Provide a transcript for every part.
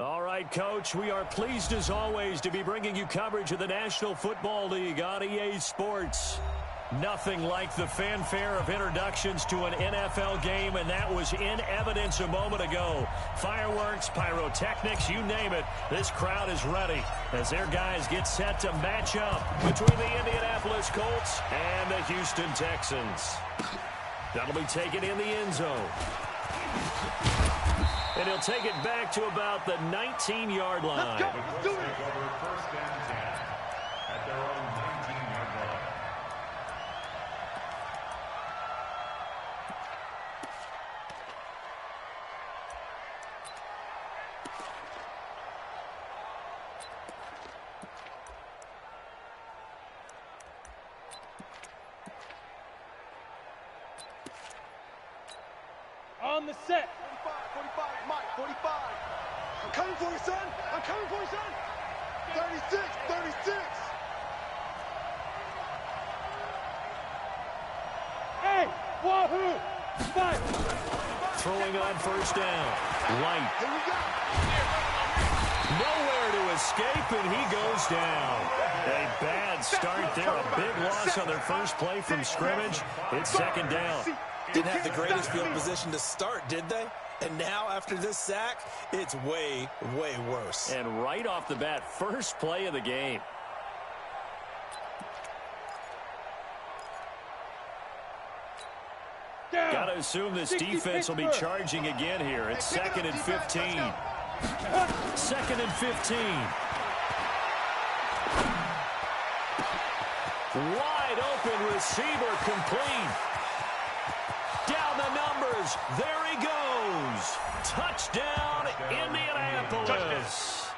All right, Coach, we are pleased as always to be bringing you coverage of the National Football League on EA Sports. Nothing like the fanfare of introductions to an NFL game, and that was in evidence a moment ago. Fireworks, pyrotechnics, you name it, this crowd is ready as their guys get set to match up between the Indianapolis Colts and the Houston Texans. That'll be taken in the end zone. And he'll take it back to about the 19-yard line. Let's go. Let's do it. First and 10 at their own 19-yard line. On the set. 45, Mike, 45. I'm coming for you, son. I'm coming for you, son. 36, 36. Hey, wahoo! Fight. Throwing on first down. Light. Here we go. Nowhere to escape, and he goes down. A bad start there. A big loss on their first play from scrimmage. It's second down. Didn't have the greatest field position to start, did they? And now, after this sack, it's way, way worse. And right off the bat, first play of the game. Got to assume this defense will be charging again here. It's second and 15. Second and 15. Wide open receiver complete. Down the numbers. There he goes. Touchdown, Indianapolis.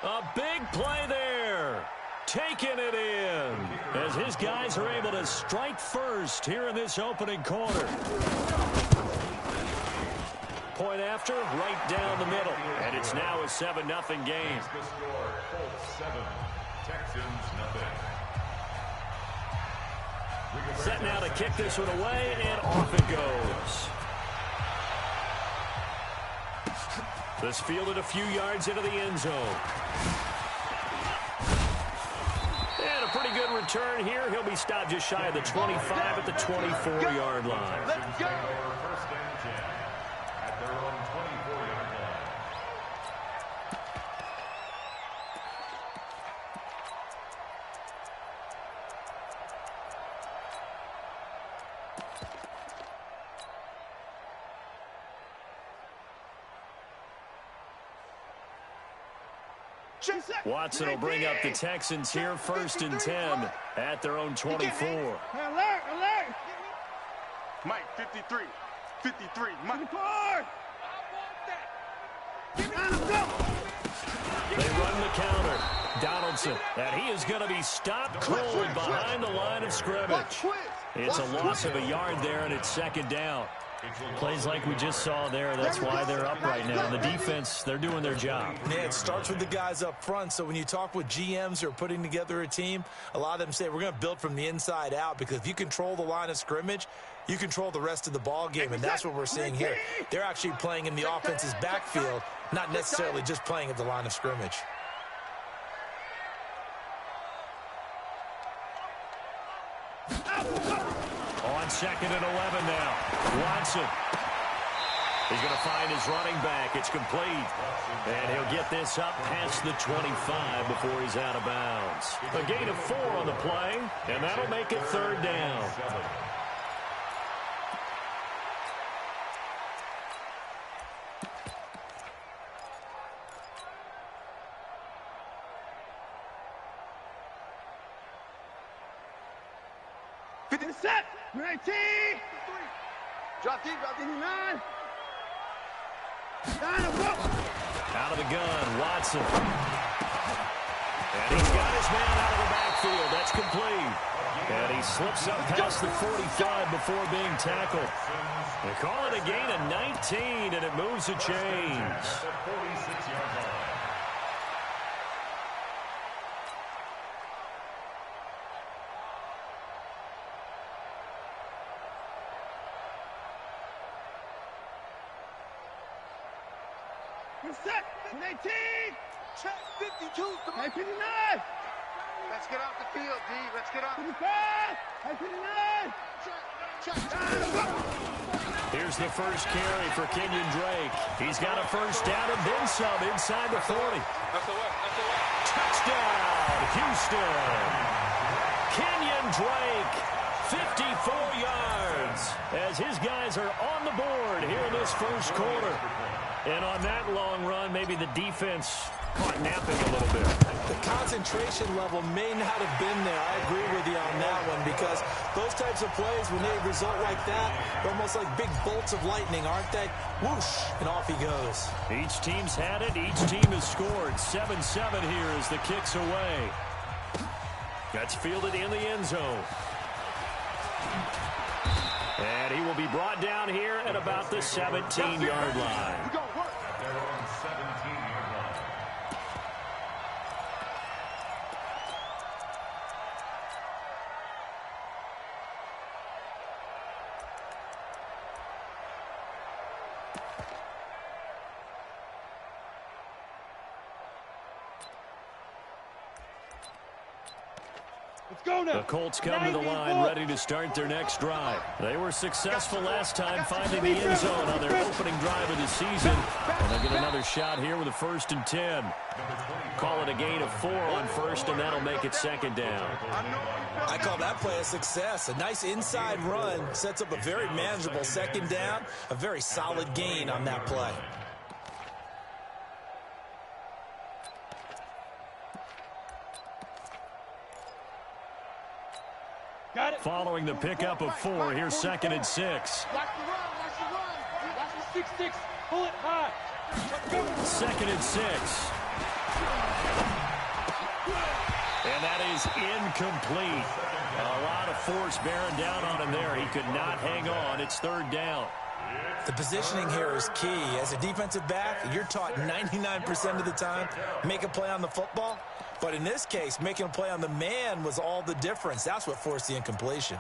A big play there. Taking it in as his guys are able to strike first here in this opening quarter. Point after, right down the middle. And it's now a 7-0 game. The score, Colts 7, Texans nothing. Set now to kick this one away, and off it goes. This fielded a few yards into the end zone. And a pretty good return here. He'll be stopped just shy of the 25 at the 24-yard line. Let's go. First and 10 at their own 24-yard line. Watson will bring up the Texans here, first and 10 at their own 24. Alert, alert. Mike, 53. 53, Mike. They run the counter. Donaldson, and he is going to be stopped cold behind the line of scrimmage. It's a loss of a yard there, and it's second down. Plays like we just saw there, that's why they're up right now. The defense, they're doing their job. Yeah, it starts with the guys up front. So when you talk with GMs who are putting together a team, a lot of them say we're going to build from the inside out, because if you control the line of scrimmage, you control the rest of the ball game, and that's what we're seeing here. They're actually playing in the offense's backfield, not necessarily just playing at the line of scrimmage. On second and 11 now. Watson. He's going to find his running back. It's complete. And he'll get this up past the 25 before he's out of bounds. A gain of 4 on the play, and that'll make it third down. Set. 19. Drop deep, 9. Out of the gun, Watson. And he's got his man out of the backfield. That's complete. And he slips up past the 45 before being tackled. They call it a gain of 19, and it moves the chains. You're set. 18. Check 52. Come on. Hey, 59. Let's get off the field, D. Let's get off. 55. Hey, 59. Here's the first carry for Kenyon Drake. He's got a first down and then some inside the 40. That's the way. Touchdown, Houston. Kenyon Drake, 54 yards, as his guys are on the board here in this first quarter. And on that long run, maybe the defense caught napping a little bit. The concentration level may not have been there. I agree with you on that one, because those types of plays, when they result like that, they're almost like big bolts of lightning, aren't they? Whoosh, and off he goes. Each team's had it. Each team has scored. 7-7 here as the kick's away. That's fielded in the end zone. And he will be brought down here at about the 17-yard line. At their own 17-yard line. Let's go now. The Colts come to the line ready to start their next drive. They were successful last time finding the end zone on their opening drive of the season. And they'll get another shot here with a 1st and 10. Call it a gain of 4 on first, and that'll make it 2nd down. I call that play a success. A nice inside run sets up a very manageable 2nd down. A very solid gain on that play. Got it. Following the pickup of 4, here's 2nd and 6. Watch the run. Watch the 6-6. Pull it high. 2nd and 6. And that is incomplete. A lot of force bearing down on him there. He could not hang on. It's 3rd down. The positioning here is key. As a defensive back, you're taught 99% of the time, make a play on the football. But in this case, making a play on the man was all the difference. That's what forced the incompletion.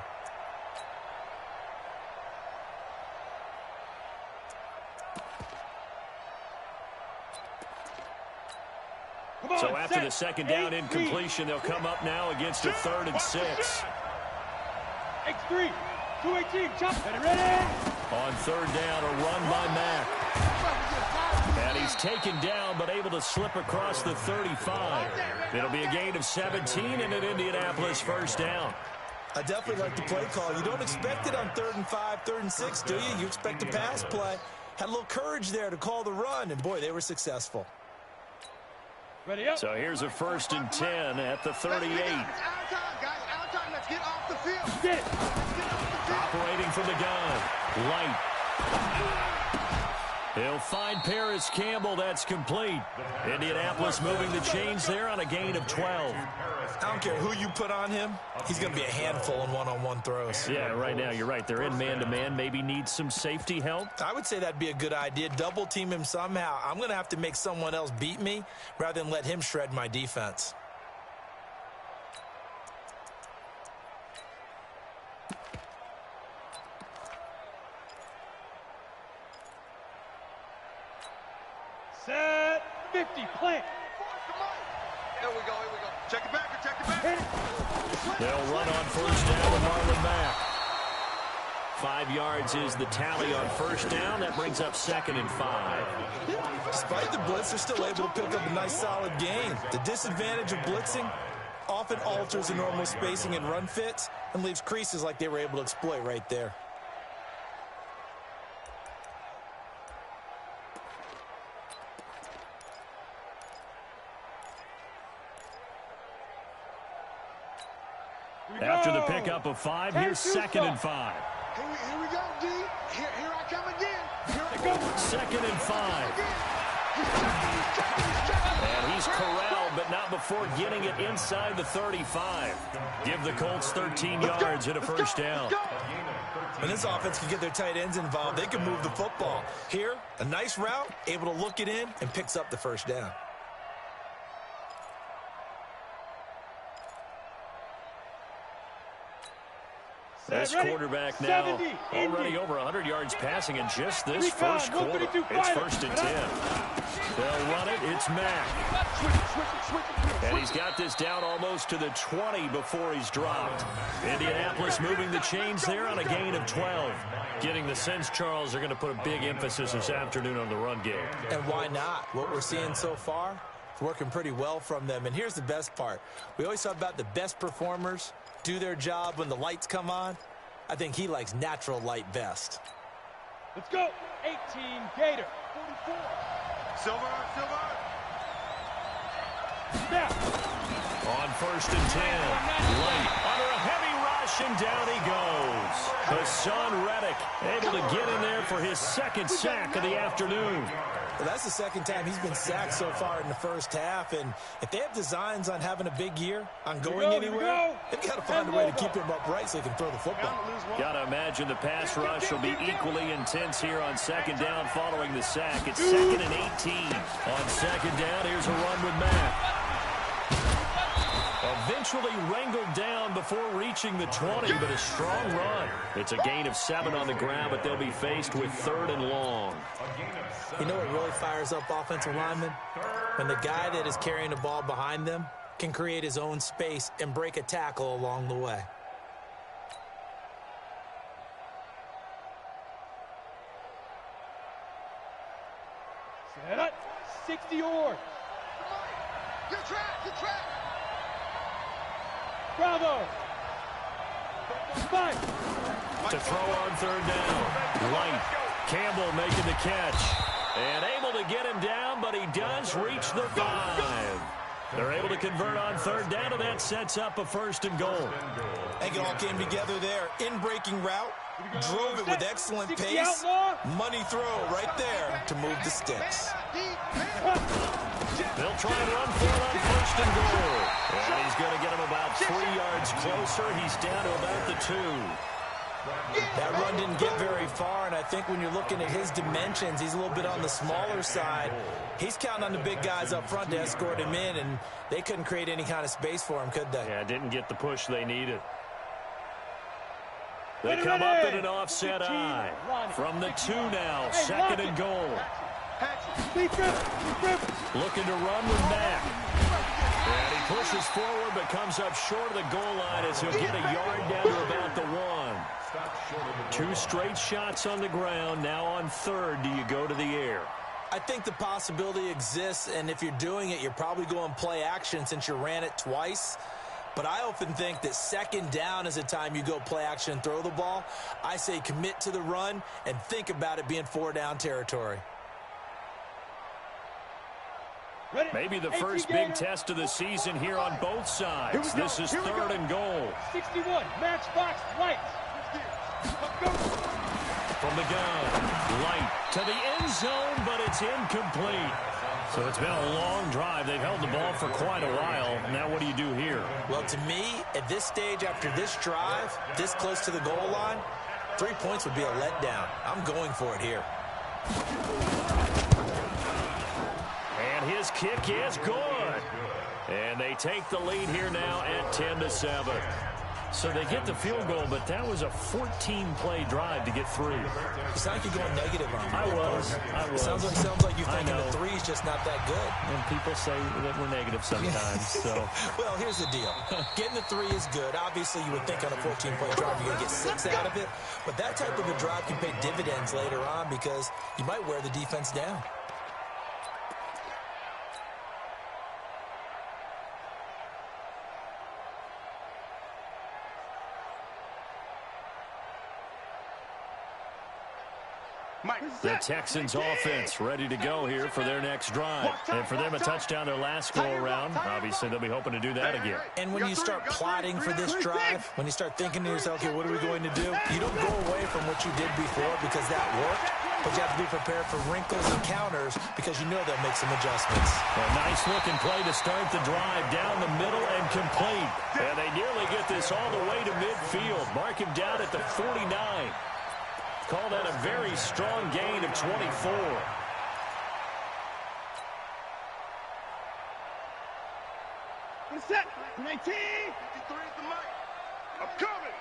So after the 2nd down incompletion, they'll come up now against a 3rd and 6. X3. 218. Chop. Ready. On 3rd down, a run by Mack. And he's taken down, but able to slip across the 35. It'll be a gain of 17 and an Indianapolis 1st down. I definitely like the play call. You don't expect it on 3rd and 5, 3rd and 6, do you? You expect a pass play. Had a little courage there to call the run, and boy, they were successful. Ready up. So here's a 1st and 10 at the 38. It's out of time, guys. Out of time. Let's get off the field. Get it. Operating from the gun. Light. He'll find Paris Campbell. That's complete. Indianapolis moving the chains there on a gain of 12. I don't care who you put on him. He's going to be a handful in one-on-one throws. Yeah, right now you're right. They're in man-to-man. Maybe need some safety help. I would say that'd be a good idea. Double team him somehow. I'm going to have to make someone else beat me rather than let him shred my defense. Set. 50. Plant. Here we go. Check it back. They'll run on 1st down with Marlon Mack. 5 yards is the tally on 1st down. That brings up 2nd and 5. Despite the blitz, they're still able to pick up a nice solid gain. The disadvantage of blitzing often alters the normal spacing and run fits and leaves creases like they were able to exploit right there. After the pickup of 5, here's 2nd and 5. Here we go, D. Here I come again. Here I go. 2nd and 5. And he's corralled, but not before getting it inside the 35. Give the Colts 13 yards and a 1st down. When this offense can get their tight ends involved, they can move the football. Here, a nice route, able to look it in, and picks up the 1st down. This quarterback now already over 100 yards passing in just this first quarter. It's 1st and 10. They'll run it. It's Mack. And he's got this down almost to the 20 before he's dropped. Indianapolis moving the chains there on a gain of 12. Getting the sense, Charles, they're going to put a big emphasis this afternoon on the run game. And why not? What we're seeing so far, it's working pretty well from them. And here's the best part. We always talk about the best performers do their job when the lights come on. I think he likes natural light best. Let's go. 18 Gator. 44. Silver. Snap. On 1st and 10. Light under a heavy rush, and down he goes. Hassan Reddick able to get in there for his second sack of the afternoon. Well, that's the second time he's been sacked so far in the first half, and if they have designs on having a big year, on going anywhere, they've got to find a way to keep him upright so he can throw the football. Got to imagine the pass rush will be equally intense here on second down following the sack. It's 2nd and 18. On second down, here's a run with Mack. Eventually wrangled down before reaching the 20, but a strong run. It's a gain of 7 on the ground, but they'll be faced with 3rd and long. You know what really fires up offensive linemen? When the guy that is carrying the ball behind them can create his own space and break a tackle along the way. Set up. 60 or. Good track. Bravo. 5. To throw on 3rd down. Light. Campbell making the catch. And able to get him down, but he does reach the 5. They're able to convert on 3rd down, and that sets up a 1st and goal. I think it all came together there. In-breaking route. Drove it with excellent pace. Money throw right there to move the sticks. They'll try and run for it on 1st and goal. And he's going to get him about 3 yards closer. He's down to about the 2. That run didn't get very far, and I think when you're looking at his dimensions, he's a little bit on the smaller side. He's counting on the big guys up front to escort him in, and they couldn't create any kind of space for him, could they? Yeah, didn't get the push they needed. They come up in an offset eye. From the 2 now, 2nd and goal. Looking to run with Mack. And he pushes forward, but comes up short of the goal line as he'll get a yard down to about the 1. 2 straight shots on the ground. Now on 3rd, do you go to the air? I think the possibility exists, and if you're doing it, you're probably going play action since you ran it twice. But I often think that 2nd down is a time you go play action and throw the ball. I say commit to the run and think about it being 4-down territory. Maybe the first big test of the season here on both sides. This is 3rd and goal. 61, matchbox, Light. From the gun, Light to the end zone, but it's incomplete. So it's been a long drive. They've held the ball for quite a while. Now what do you do here? Well, to me, at this stage, after this drive, this close to the goal line, 3 points would be a letdown. I'm going for it here. And his kick is good. And they take the lead here now at 10-7. So they get the field goal, but that was a 14-play drive to get 3. It's like you're going negative on me. I was. It sounds like you're thinking the 3 is just not that good. And people say that we're negative sometimes. So, well, here's the deal. Getting the 3 is good. Obviously, you would think on a 14-play drive you're going to get 6 out of it. But that type of a drive can pay dividends later on because you might wear the defense down. The Texans offense ready to go here for their next drive. And for them, a touchdown their last go-around. Obviously, they'll be hoping to do that again. And when you start plotting for this drive, when you start thinking to yourself, okay, what are we going to do? You don't go away from what you did before because that worked, but you have to be prepared for wrinkles and counters because you know they'll make some adjustments. A nice-looking play to start the drive down the middle and complete. And they nearly get this all the way to midfield. Mark him down at the 49. Call that a very strong gain of 24. Set. 19. 53 is the mic. I'm coming.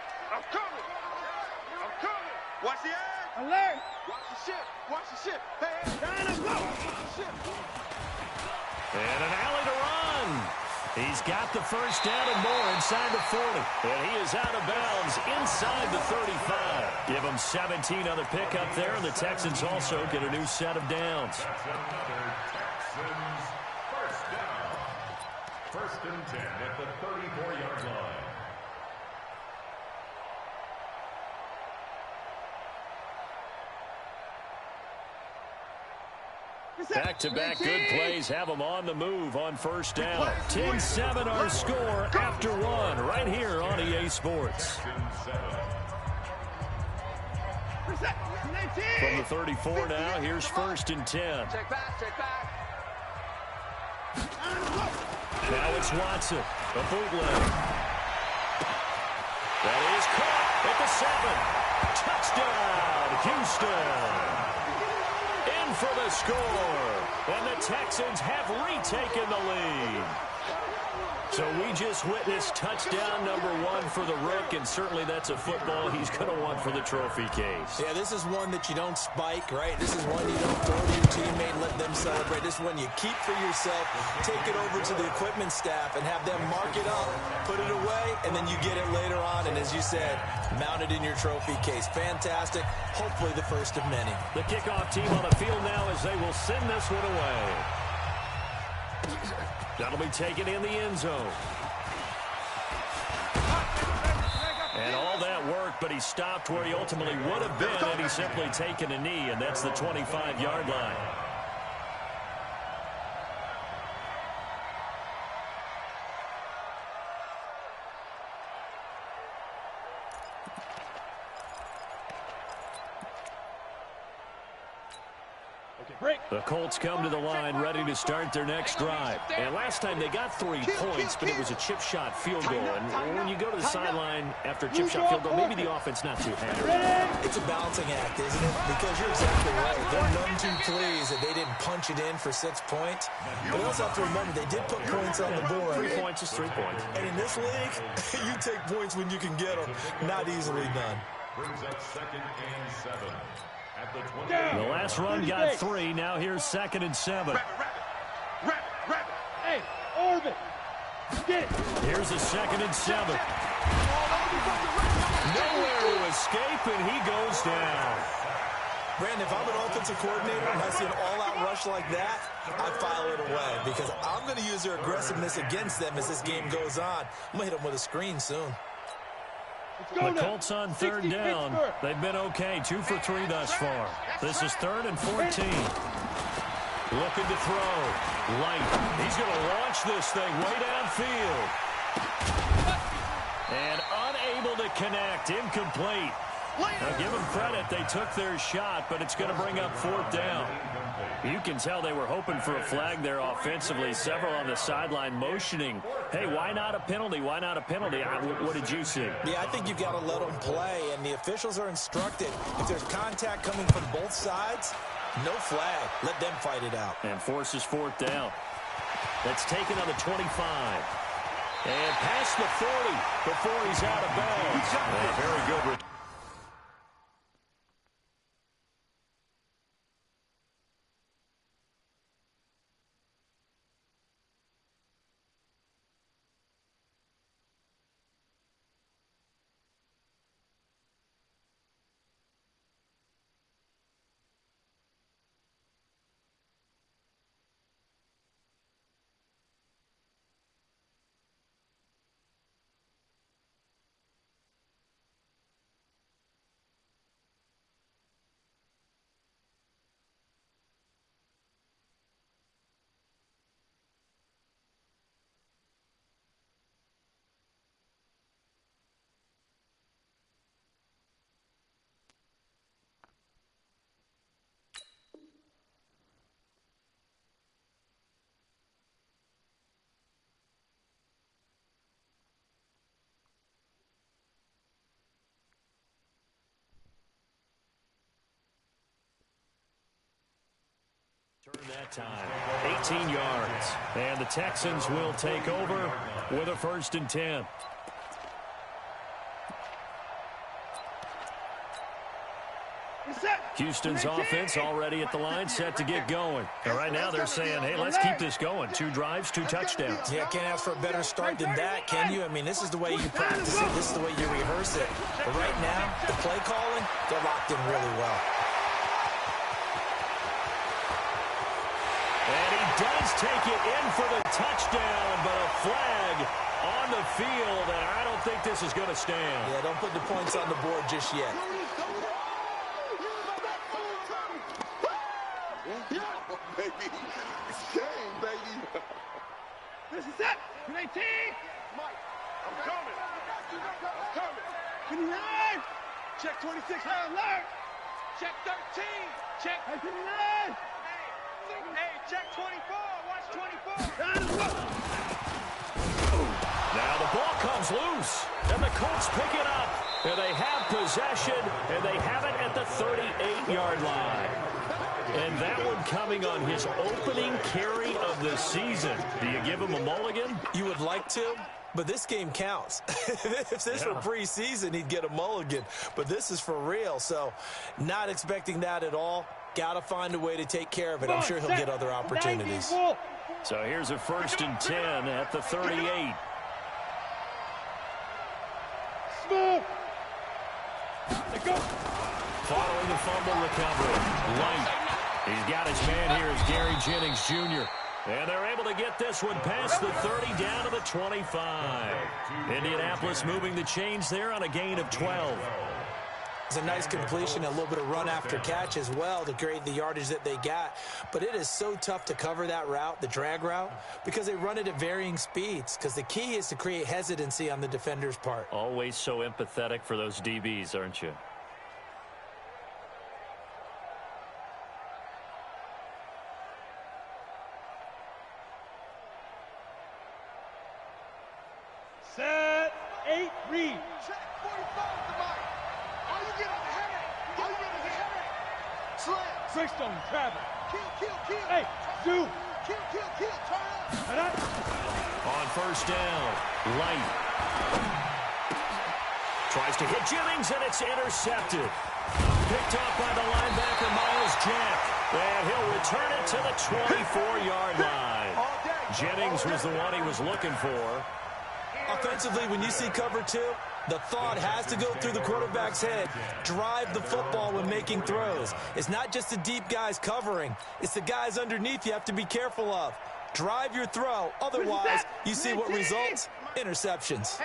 Watch the edge. Alert. Watch the ship. Hey, Time to go. watch the ship. And an alley to run. He's got the first down and more inside the 40. And he is out of bounds inside the 35. Give him 17 on the pickup there, and the Texans also get a new set of downs. That's another Texans first down. First and 10 at the 34-yard line. Back-to-back good plays have them on the move on first down. 10-7 our score after one right here on EA Sports. From the 34 now, here's first and 10. Check back. Now it's Watson, a bootleg. That is caught at the 7. Touchdown, Houston. In for the score, and the Texans have retaken the lead. So we just witnessed touchdown number 1 for the Rook, and certainly that's a football he's going to want for the trophy case. Yeah, this is one that you don't spike, right? This is one you don't throw to your teammate and let them celebrate. This is one you keep for yourself, take it over to the equipment staff and have them mark it up, put it away, and then you get it later on, and as you said, mount it in your trophy case. Fantastic. Hopefully the first of many. The kickoff team on the field now as they will send this one away. That'll be taken in the end zone. And all that work, but he stopped where he ultimately would have been had he simply taken a knee, and that's the 25-yard line. The Colts come to the line ready to start their next drive. And last time they got 3 points, but it was a chip shot field goal. And when you go to the sideline after a chip shot field goal, maybe the offense not too happy. It's a balancing act, isn't it? Because you're exactly right. They're none too pleased that they didn't punch it in for 6 points. But you also have to remember, they did put points on the board. 3 points is 3 points. And in this league, you take points when you can get them. Not easily done. Brings up second and 7. The last run got 3. Now here's second and 7. Hey, Orbit, get it. Here's a second and 7. Nowhere to escape, and he goes down. Brandon, if I'm an offensive coordinator and I see an all-out rush like that, I file it away because I'm going to use their aggressiveness against them as this game goes on. I'm going to hit them with a screen soon. The Colts on third down. They've been okay, 2 for 3 thus far. This is 3rd and 14. Looking to throw. Light. He's going to launch this thing way downfield. And unable to connect. Incomplete. Now, give them credit. They took their shot, but it's going to bring up 4th down. You can tell they were hoping for a flag there offensively. Several on the sideline motioning. Hey, why not a penalty? Why not a penalty? What did you see? Yeah, I think you've got to let them play, and the officials are instructed. If there's contact coming from both sides, no flag. Let them fight it out. And forces 4th down. That's taken on the 25. And past the 40 before he's out of bounds. Very good. Turn that time, 18 yards. And the Texans will take over with a 1st and 10. Reset. Houston's offense already at the line, set to get going. And right now they're saying, hey, let's keep this going. 2 drives, 2 touchdowns. Yeah, can't ask for a better start than that, can you? I mean, this is the way you practice it. This is the way you rehearse it. But right now, the play calling, they're locked in really well. And he does take it in for the touchdown, but a flag on the field, and I don't think this is going to stand. Yeah, don't put the points on the board just yet. Baby, it's game, baby. This is it. 19. Mike, I'm coming. I'm coming. 29. Check 26. High alert. Check 13. Check. Hey, 59. Hey, check 24. Watch 24. Now the ball comes loose, and the Colts pick it up. And they have possession, and they have it at the 38-yard line. And that one coming on his opening carry of the season. Do you give him a mulligan? You would like to, but this game counts. If this were preseason, he'd get a mulligan. But this is for real, so not expecting that at all. Got to find a way to take care of it. I'm sure he'll get other opportunities. So here's a 1st and 10 at the 38. Smooth. Let's go. Following the fumble recovery, Light. He's got his man here as Gary Jennings Jr. And they're able to get this one past the 30 down to the 25. Indianapolis moving the chains there on a gain of 12. It's a nice completion, a little bit of run after catch as well to create the yardage that they got. But it is so tough to cover that route, the drag route, because they run it at varying speeds. Because the key is to create hesitancy on the defender's part. Always so empathetic for those DBs, aren't you? Set. 8. Read. Check 45 to Mike. Are you getting the headache? Are you getting the headache? Slam. Brickstone. Travel. Kill. Hey. Zoom. Kill. Turn up. And up. On 1st down, Light tries to hit Jennings, and it's intercepted. Picked off by the linebacker, Miles Jack. And he'll return it to the 24-yard line. Jennings was the one he was looking for. Offensively, when you see cover 2, the thought has to go through the quarterback's head. Drive the football when making throws. It's not just the deep guys covering. It's the guys underneath you have to be careful of. Drive your throw. Otherwise, you see what results? Interceptions.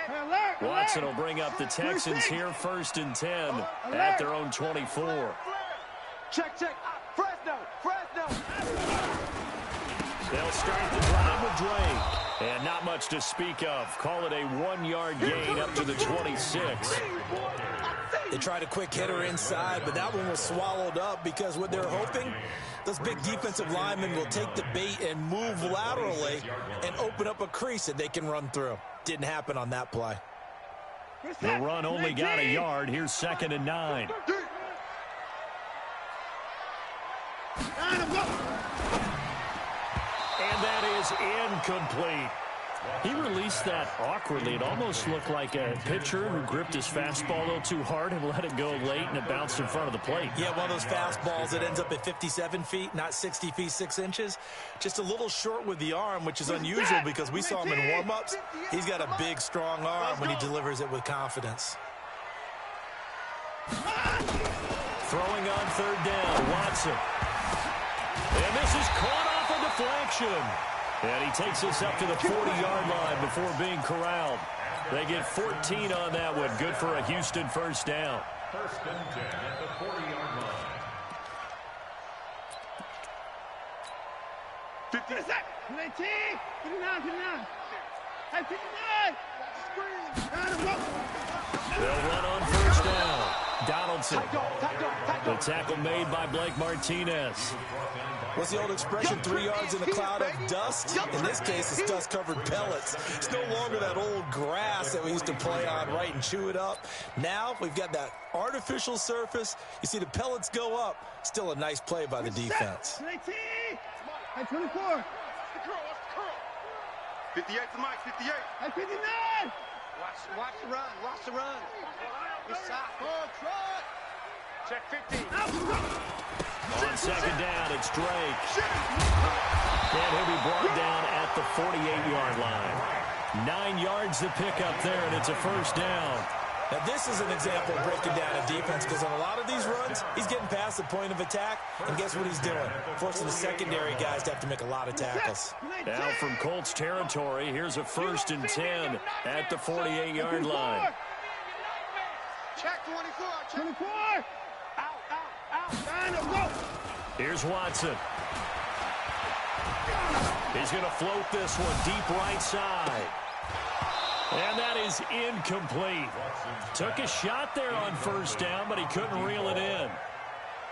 Watson will bring up the Texans here, 1st and 10 at their own 24. Check. Fresno. They'll start the drive with Drake. And not much to speak of. Call it a 1-yard gain up to the 26. They tried a quick hitter inside, but that one was swallowed up because what they're hoping, those big defensive linemen will take the bait and move laterally and open up a crease that they can run through. Didn't happen on that play. The run only got a yard. Here's 2nd and 9. And that is incomplete. He released that awkwardly. It almost looked like a pitcher who gripped his fastball a little too hard and let it go late, and it bounced in front of the plate. Yeah, one of those fastballs that ends up at 57 feet, not 60 feet, 6 inches. Just a little short with the arm, which is unusual because we saw him in warm-ups. He's got a big, strong arm when he delivers it with confidence. Throwing on 3rd down, Watson. And this is caught off a deflection. And he takes us up to the 40-yard line before being corralled. They get 14 on that one. Good for a Houston 1st down. 1st and 10 at the 40-yard line. 50. 19. 59. Hey, 59. They'll run on 1st down. Donaldson. The tackle made by Blake Martinez. What's the old expression, 3 yards in a cloud of dust? In this case, it's dust-covered pellets. It's no longer that old grass that we used to play on, right, and chew it up. Now we've got that artificial surface. You see the pellets go up. Still a nice play by the defense. 19. Hey, 24. 58 to Mike, 58. Hey, 59. Watch the run. Watch the run. Good shot. Check 15. On second down, it's Drake. And he'll be brought down at the 48-yard line. 9 yards to pick up there, and it's a first down. Now, this is an example of breaking down a defense because on a lot of these runs, he's getting past the point of attack, and guess what he's doing? Forcing the secondary guys to have to make a lot of tackles. Now from Colts territory, here's a 1st and 10 at the 48-yard line. Check 24. Check 24. Out. Line up, go. Here's Watson. He's going to float this one deep right side. And that is incomplete. Took a shot there on first down, but he couldn't reel it in.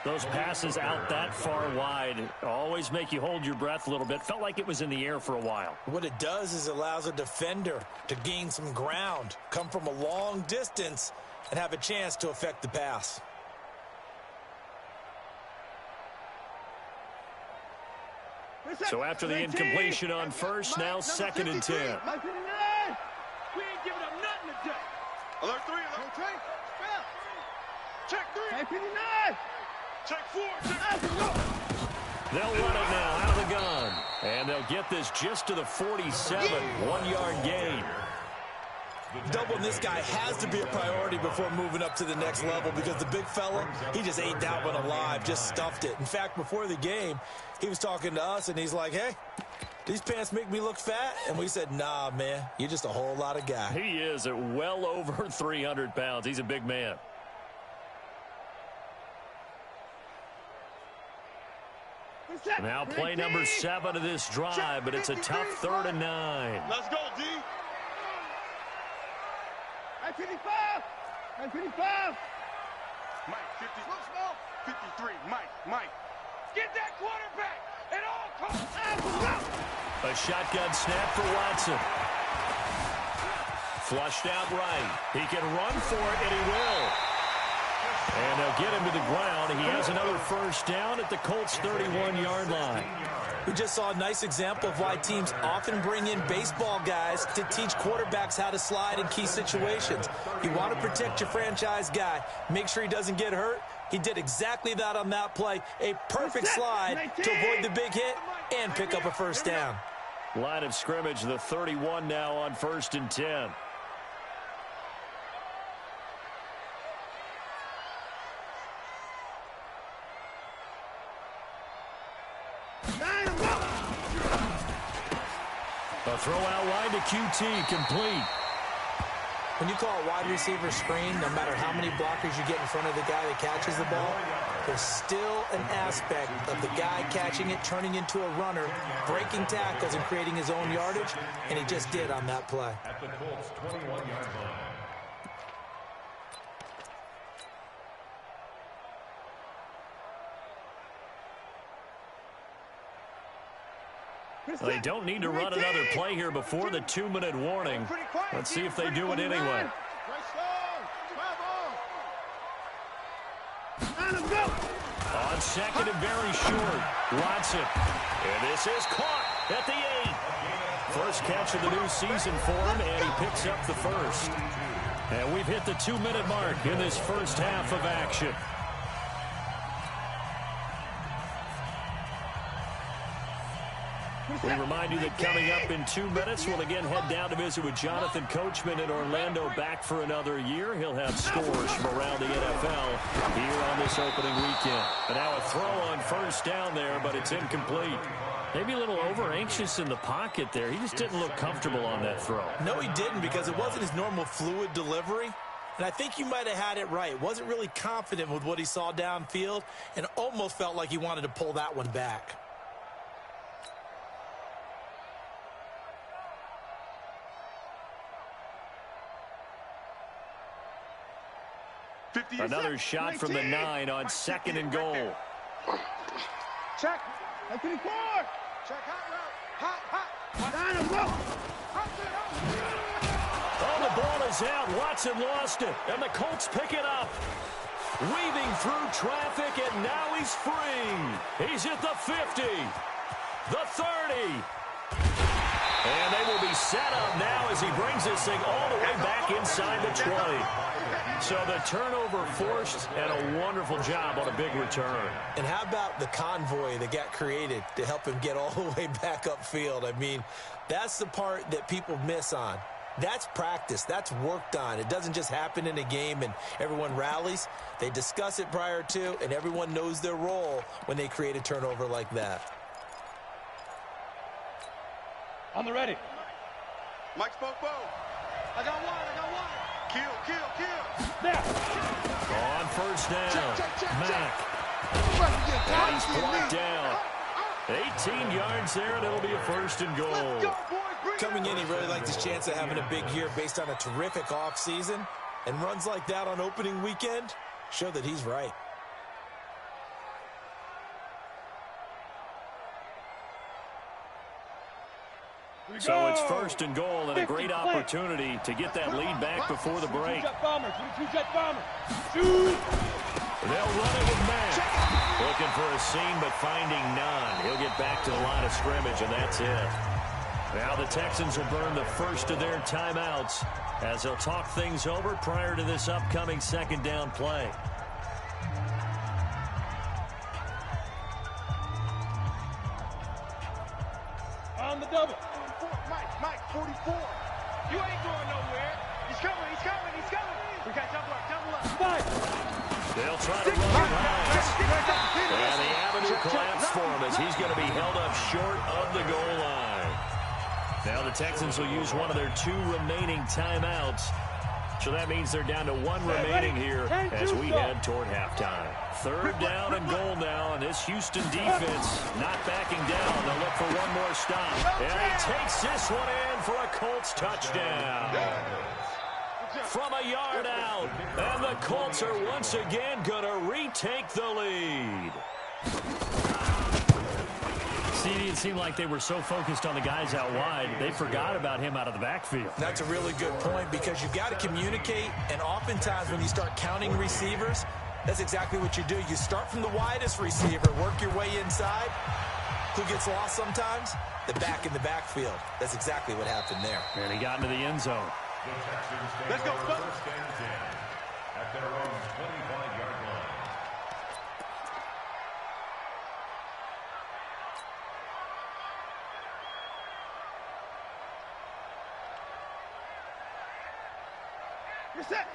Those passes out that far wide always make you hold your breath a little bit. Felt like it was in the air for a while. What it does is it allows a defender to gain some ground, come from a long distance, and have a chance to affect the pass. So after the incompletion on first, now 2nd and 10. We ain't giving up nothing today. Alert 3, alert 3. Check 3. 59. Check 4. Check 4. They'll run it now out of the gun. And they'll get this just to the 47. 1-yard gain. Doubling this guy has to be a priority before moving up to the next level because the big fella, he just ate that one alive, just stuffed it. In fact, before the game, he was talking to us, and he's like, hey, these pants make me look fat? And we said, nah, man, you're just a whole lot of guy. He is at well over 300 pounds. He's a big man. Now play number 7 of this drive, but it's a tough 3rd and 9. Let's go, D. 55. Mike, 50. 53. Mike. Get that quarterback at all costs. A shotgun snap for Watson. Flushed out right. He can run for it, and he will. And they'll get him to the ground. He has another first down at the Colts' 31-yard line. We just saw a nice example of why teams often bring in baseball guys to teach quarterbacks how to slide in key situations. You want to protect your franchise guy. Make sure he doesn't get hurt. He did exactly that on that play. A perfect slide to avoid the big hit and pick up a first down. Line of scrimmage, the 31 now on 1st and 10. A throw out wide to QT, complete. When you call a wide receiver screen, no matter how many blockers you get in front of the guy that catches the ball, there's still an aspect of the guy catching it, turning into a runner, breaking tackles and creating his own yardage, and he just did on that play. At the Colts' 21-yard line. Well, they don't need to run another play here before the 2-minute warning. Let's see if they do it anyway. On second and very short, Watson. And this is caught at the 8. First catch of the new season for him, and he picks up the first. And we've hit the 2-minute mark in this first half of action. We remind you that coming up in 2 minutes, we'll again head down to visit with Jonathan Coachman in Orlando, back for another year. He'll have scores from around the NFL here on this opening weekend. And now a throw on first down there, but it's incomplete. Maybe a little over-anxious in the pocket there. He just didn't look comfortable on that throw. No, he didn't, because it wasn't his normal fluid delivery. And I think you might have had it right. Wasn't really confident with what he saw downfield and almost felt like he wanted to pull that one back. Another shot from the 9 on second and goal. Check. 54. Check hot. Oh, the ball is out. Watson lost it, and the Colts pick it up. Weaving through traffic, and now he's free. He's at the 50, the 30. And they will be set up now as he brings this thing all the way back inside the 20. So the turnover forced, and a wonderful job on a big return. And how about the convoy that got created to help him get all the way back upfield? I mean, that's the part that people miss on. That's practice. That's worked on. It doesn't just happen in a game and everyone rallies. They discuss it prior to, and everyone knows their role when they create a turnover like that. On the ready. Mike spoke bow. I got one. Kill. Now. On first down, Mack. And he's blocked down. 18 yards there, and it'll be a first and goal. Coming in, he really liked his chance of having a big year based on a terrific offseason. And runs like that on opening weekend show that he's right. So it's first and goal, and a great opportunity to get that lead back before the break. Two-jet bomber. Shoot. They'll run it with Mack. Looking for a seam, but finding none. He'll get back to the line of scrimmage, and that's it. Now the Texans will burn the first of their timeouts as they'll talk things over prior to this upcoming second down play. On the double. Mike, 44. You ain't going nowhere. He's coming. We got double up. Five. They'll try to run it high. And the avenue collapsed for him as he's going to be held up short of the goal line. Now the Texans will use one of their 2 remaining timeouts. So that means they're down to 1 remaining here as we head toward halftime. Third down and goal now, and this Houston defense not backing down. They'll look for one more stop. And he takes this one in for a Colts touchdown. From a yard out, and the Colts are once again going to retake the lead. It seemed like they were so focused on the guys out wide, they forgot about him out of the backfield. That's a really good point because you've got to communicate, and oftentimes when you start counting receivers, that's exactly what you do. You start from the widest receiver, work your way inside. Who gets lost sometimes? The back in the backfield. That's exactly what happened there. And he got into the end zone. Let's go. First and 10 at their own 25-yard line.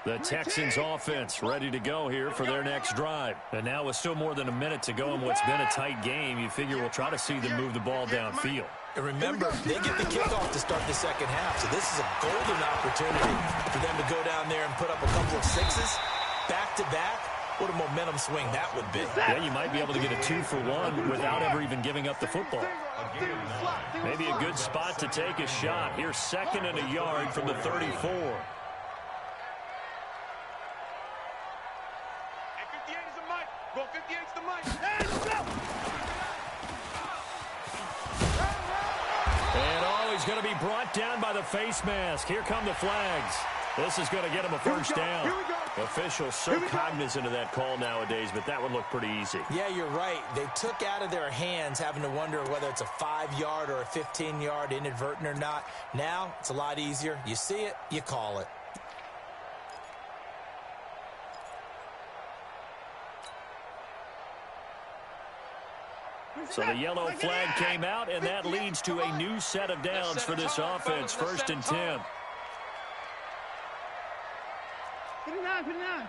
The Texans offense ready to go here for their next drive. And now with still more than a minute to go in what's been a tight game, you figure we'll try to see them move the ball downfield. And remember, they get the kickoff to start the second half, so this is a golden opportunity for them to go down there and put up a couple of sixes back-to-back. What a momentum swing that would be. Yeah, you might be able to get a 2-for-1 without ever even giving up the football. Maybe a good spot to take a shot. Here's second and a yard from the 34. Go 58's the Mike. And he's going to be brought down by the face mask. Here come the flags. This is going to get him a first down. Officials so cognizant of that call nowadays, but that would look pretty easy. Yeah, you're right. They took out of their hands having to wonder whether it's a 5-yard or a 15-yard inadvertent or not. Now, it's a lot easier. You see it, you call it. So the yellow flag came out, and that leads to a new set of downs for this offense. First and 10. 59.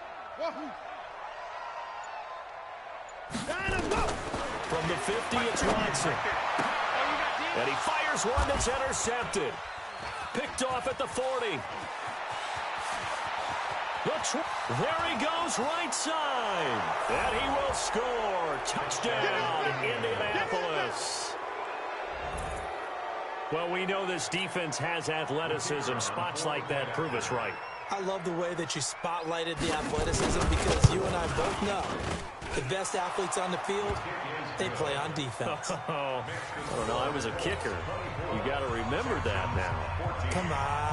From the 50, it's Watson. And he fires one that's intercepted. Picked off at the 40. There he goes, right side. And he will score. Touchdown, Indianapolis. Well, we know this defense has athleticism. Spots like that prove us right. I love the way that you spotlighted the athleticism because you and I both know the best athletes on the field, they play on defense. I don't know. I was a kicker. You got to remember that now. Come on.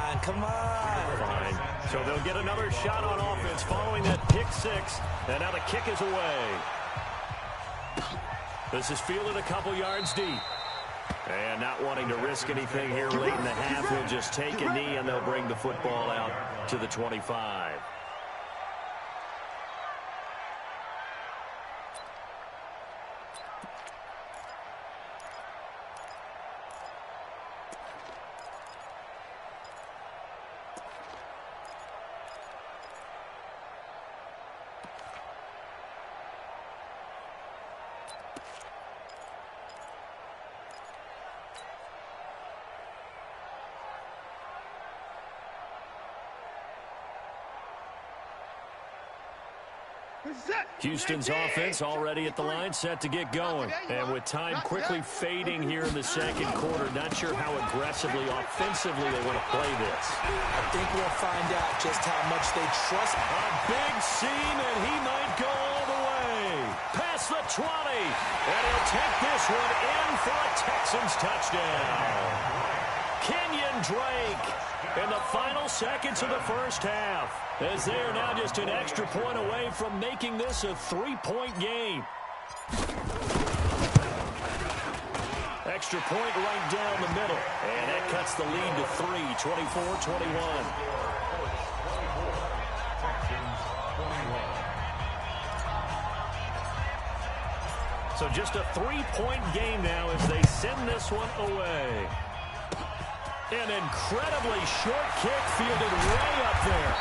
Fine. So they'll get another shot on offense following that pick six. And now the kick is away. This is fielded a couple yards deep. And not wanting to risk anything here late in the half, he'll just take a knee and they'll bring the football out to the 25. Houston's offense already at the line, set to get going. And with time quickly fading here in the second quarter, not sure how aggressively, offensively they want to play this. I think we'll find out just how much they trust. A big seam, and he might go all the way. Past the 20, and he'll take this one in for a Texans touchdown. Kenyon Drake in the final seconds of the first half, as they are now just an extra point away from making this a 3-point game. Extra point right down the middle, and that cuts the lead to 3, 24-21. So just a 3-point game now as they send this one away. An incredibly short kick fielded way up there.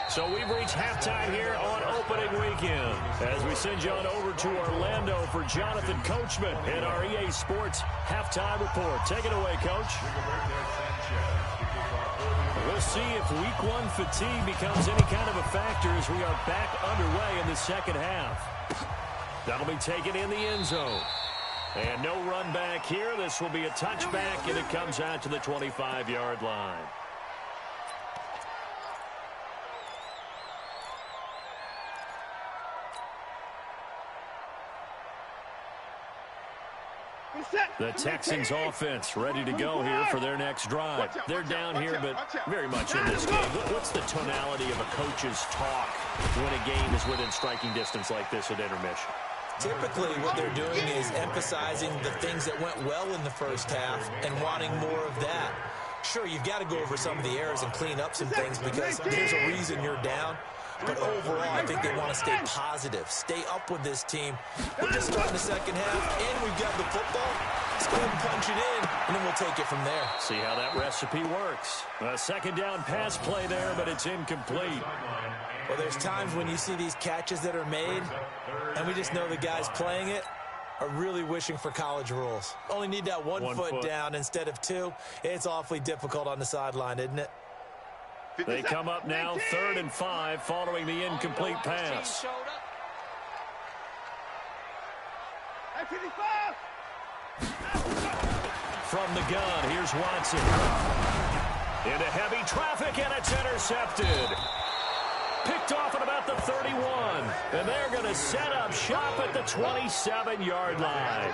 So we've reached halftime here on opening weekend as we send you on over to Orlando for Jonathan Coachman in our EA Sports halftime report. Take it away, Coach. We'll see if week one fatigue becomes any kind of a factor as we are back underway in the second half. That'll be taken in the end zone. And no run back here. This will be a touchback, and it comes out to the 25-yard line. The Texans offense ready to go here for their next drive. They're down here, but very much in this game. What's the tonality of a coach's talk when a game is within striking distance like this at intermission? Typically, what they're doing is emphasizing the things that went well in the first half and wanting more of that. Sure, you've got to go over some of the errors and clean up some things because there's a reason you're down. But overall, I think they want to stay positive, stay up with this team. We're just starting the second half, and we've got the football. Let's go ahead and punch it in, and then we'll take it from there. See how that recipe works. A second down pass play there, but it's incomplete. Well, there's times when you see these catches that are made, and we just know the guys playing it are really wishing for college rules. Only need that one foot down instead of two. It's awfully difficult on the sideline, isn't it? They come up now 3rd and 5 following the incomplete pass. From the gun, here's Watson. Into heavy traffic, and it's intercepted. Picked off at about the 31. And they're going to set up shop at the 27-yard line.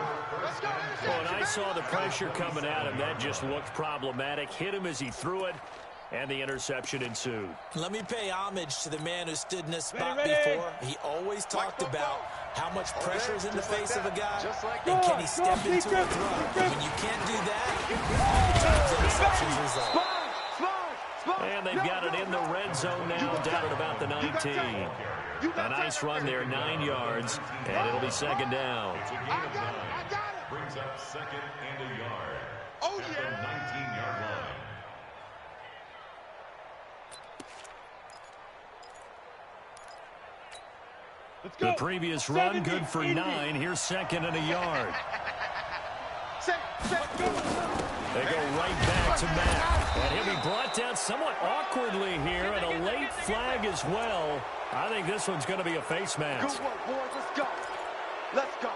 Well, and I saw the pressure coming at him. That just looked problematic. Hit him as he threw it. And the interception ensued. Let me pay homage to the man who stood in this spot before. He always talked about how much pressure is in the face of a guy, and can he step into a throw. And when you can't do that, oftentimes interceptions result. And they've got it in the red zone now, down at about the 19. A nice run there, 9 yards, and it'll be second down. Brings up second and a yard at the 19-yard line. The previous run, good for 9. Here's second and a yard. They go right back to Matt. And he'll be brought down somewhat awkwardly here, and a late flag as well. I think this one's going to be a face mask. Good work, boys. Let's go. Let's go.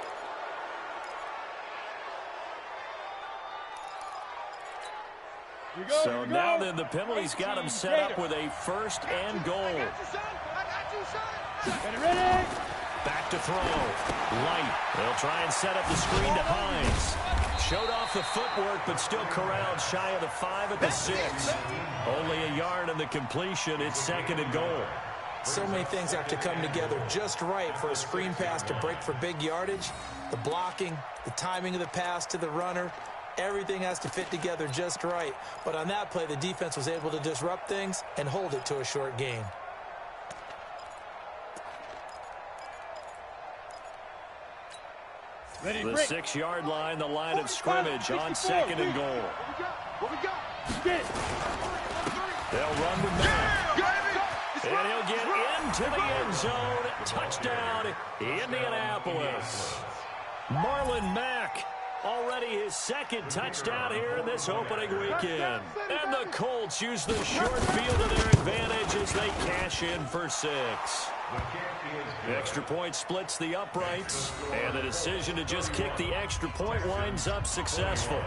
So now then the penalty's got him set up with a 1st and goal. Back to throw. Light. They'll try and set up the screen to Hines. Showed off the footwork, but still corralled shy of the 5 at the 6. Only a yard in the completion. It's 2nd and goal. So many things have to come together just right for a screen pass to break for big yardage. The blocking, the timing of the pass to the runner, everything has to fit together just right. But on that play, the defense was able to disrupt things and hold it to a short gain. The 6-yard line, the line of scrimmage on 2nd and goal. What we got? They'll run with Mack. And he'll get into the end zone. Touchdown, Indianapolis. Marlon Mack, already his 2nd touchdown here in this opening weekend. And the Colts use the short field to their advantage as they cash in for 6. The extra point splits the uprights, and the decision to just kick the extra point winds up successful.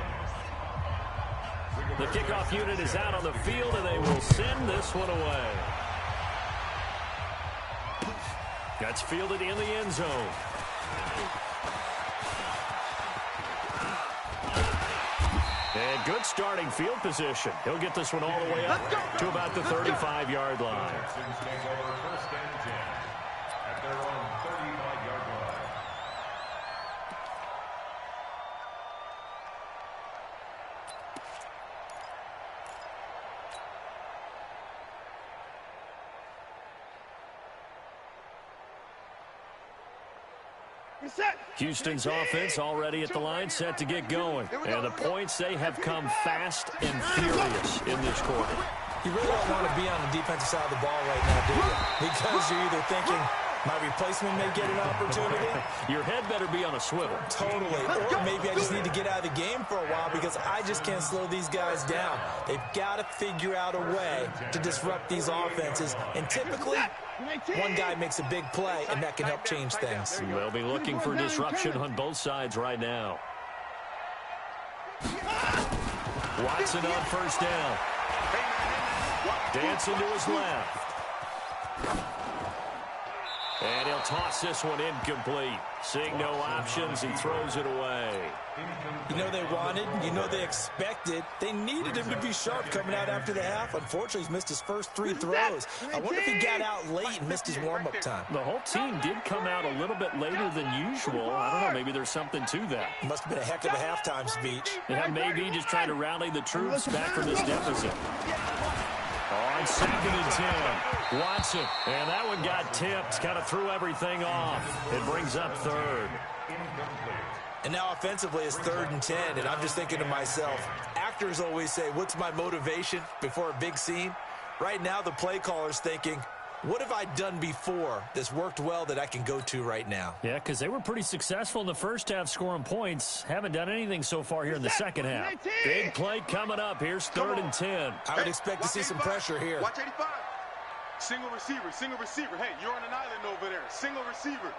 The kickoff unit is out on the field, and they will send this one away. That's fielded in the end zone. And good starting field position. He'll get this one all the way up to about the 35-yard line. At their own 35-yard line. Houston's offense already at the line, set to get going. And the points, they have come fast and furious in this quarter. You really don't want to be on the defensive side of the ball right now, do you? Because you're either thinking, my replacement may get an opportunity. Your head better be on a swivel. Totally. Or maybe I just need to get out of the game for a while because I just can't slow these guys down. They've got to figure out a way to disrupt these offenses. And typically, one guy makes a big play, and that can help change things. They'll be looking for disruption on both sides right now. Watson on first down. Dancing to his left. And he'll toss this one incomplete. Seeing no options, he throws it away. You know they wanted, you know they expected. They needed him to be sharp coming out after the half. Unfortunately, he's missed his first 3 throws. I wonder if he got out late and missed his warm-up time. The whole team did come out a little bit later than usual. I don't know, maybe there's something to that. Must have been a heck of a halftime speech. Yeah, maybe just trying to rally the troops back from this deficit. On 2nd and 10, Watson, and that one got tipped, kind of threw everything off. It brings up 3rd. And now offensively it's 3rd and 10, and I'm just thinking to myself, actors always say, what's my motivation before a big scene? Right now the play caller's thinking, what have I done before that's worked well that I can go to right now? Yeah, because they were pretty successful in the first half scoring points. Haven't done anything so far here in the second half. Big play coming up. Here's 3rd and 10. I would expect to see some pressure here. Watch 85. Single receiver, single receiver. Hey, you're on an island over there. Single receiver.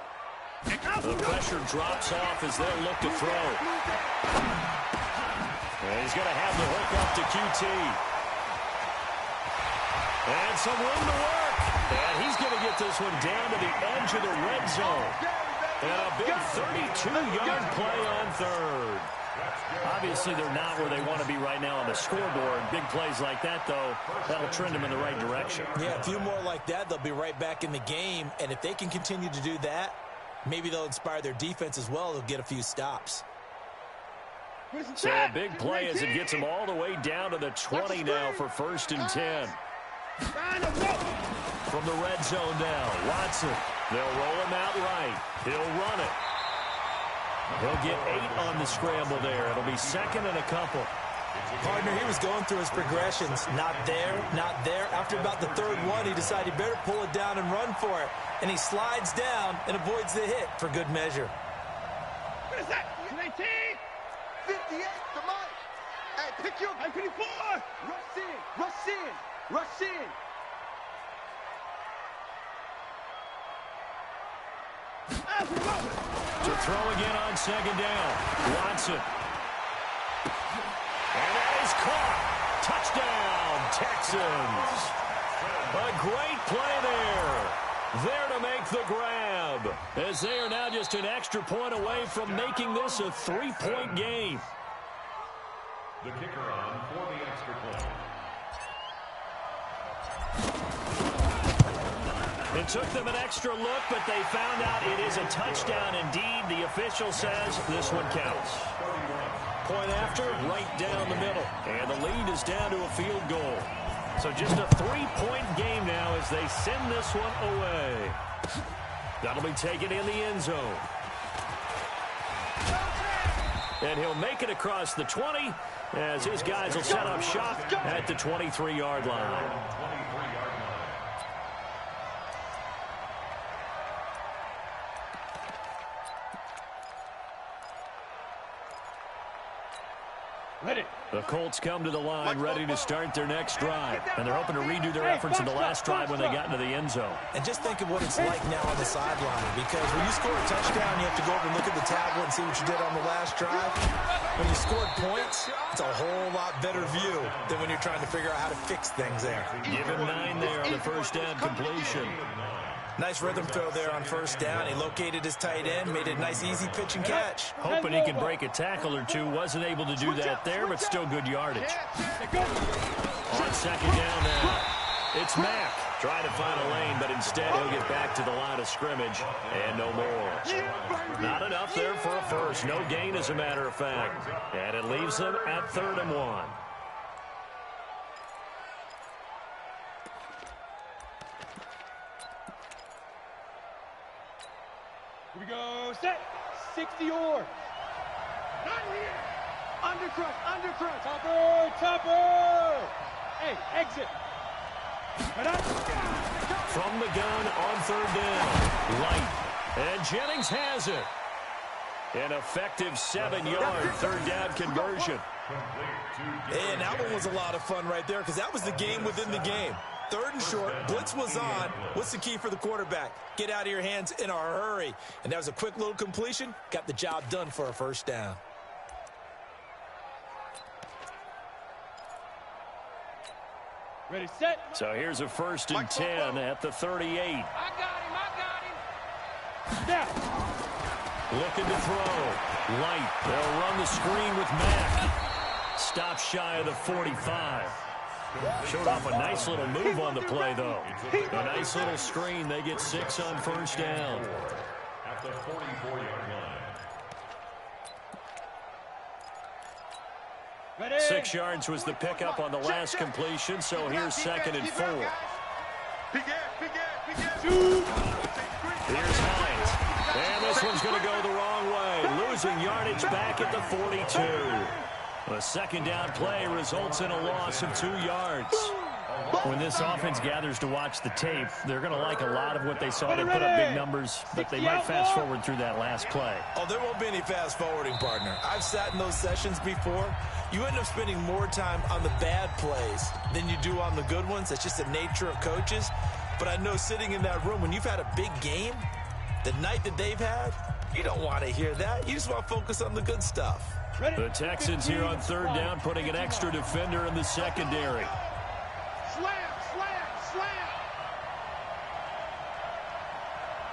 The pressure drops off as they'll look to throw. And he's going to have the hook up to QT. And some room to work. And he's going to get this one down to the edge of the red zone. And a big 32-yard play on 3rd. Obviously, they're not where they want to be right now on the scoreboard. Big plays like that, though, that'll trend them in the right direction. Yeah, a few more like that, they'll be right back in the game. And if they can continue to do that, maybe they'll inspire their defense as well. They'll get a few stops. So a big play as it gets them all the way down to the 20 now for 1st and 10. From the red zone now, Watson. They'll roll him out right. He'll run it. He'll get 8 on the scramble there. It'll be 2nd and a couple. Partner, he was going through his progressions. Not there, not there. After about the 3rd one, he decided he better pull it down and run for it. And he slides down and avoids the hit for good measure. What is that? 19. 58 to Mike. Hey, pick your 54. Rush in, rush in, rush in. To throw again on 2nd down. Watson. And that is caught. Touchdown, Texans. A great play there. There to make the grab. As they are now just an extra point away from making this a 3-point game. The kicker on for the extra point. It took them an extra look, but they found out it is a touchdown indeed. The official says this one counts. Point after, right down the middle. And the lead is down to a field goal. So just a 3-point game now as they send this one away. That'll be taken in the end zone. And he'll make it across the 20 as his guys will set up shop at the 23-yard line. The Colts come to the line ready to start their next drive. And they're hoping to redo their efforts in the last drive when they got into the end zone. And just think of what it's like now on the sideline. Because when you score a touchdown, you have to go over and look at the tablet and see what you did on the last drive. When you scored points, it's a whole lot better view than when you're trying to figure out how to fix things there. Give him 9 there on the first down completion. Nice rhythm throw there on first down. He located his tight end, made it a nice, easy pitch and catch. Hoping he could break a tackle or two. Wasn't able to do that there, but still good yardage. On second down now, it's Mack. Trying to find a lane, but instead he'll get back to the line of scrimmage, and no more. Not enough there for a first. No gain, as a matter of fact. And it leaves them at 3rd and 1. Here we go. Set. 60 or. Not here. Undercrush. Topper. Hey, exit. From the gun on 3rd down. Light. And Jennings has it. An effective 7-yard 3rd down conversion. And that one was a lot of fun right there because that was the game within the game. 3rd and short, blitz was on. What's the key for the quarterback? Get out of your hands in a hurry. And that was a quick little completion. Got the job done for a first down. Ready, set. So here's a 1st and 10 at the 38. I got him. Snap. Looking to throw. Light. They'll run the screen with Mack. Stop shy of the 45. Showed off a nice little move on the play, though. A nice little screen. They get 6 on first down. At the 44-yard line. Ready. 6 yards was the pickup on the last completion, so here's 2nd and 4. Here's Hines. And this one's going to go the wrong way. Losing yardage back at the 42. The 2nd down play results in a loss of 2 yards. When this offense gathers to watch the tape, they're going to like a lot of what they saw. They put up big numbers, but they might fast forward through that last play. Oh, there won't be any fast forwarding, partner. I've sat in those sessions before. You end up spending more time on the bad plays than you do on the good ones. That's just the nature of coaches. But I know sitting in that room, when you've had a big game, the night that they've had, you don't want to hear that. You just want to focus on the good stuff. The Texans here on 3rd down, putting an extra defender in the secondary. Slam.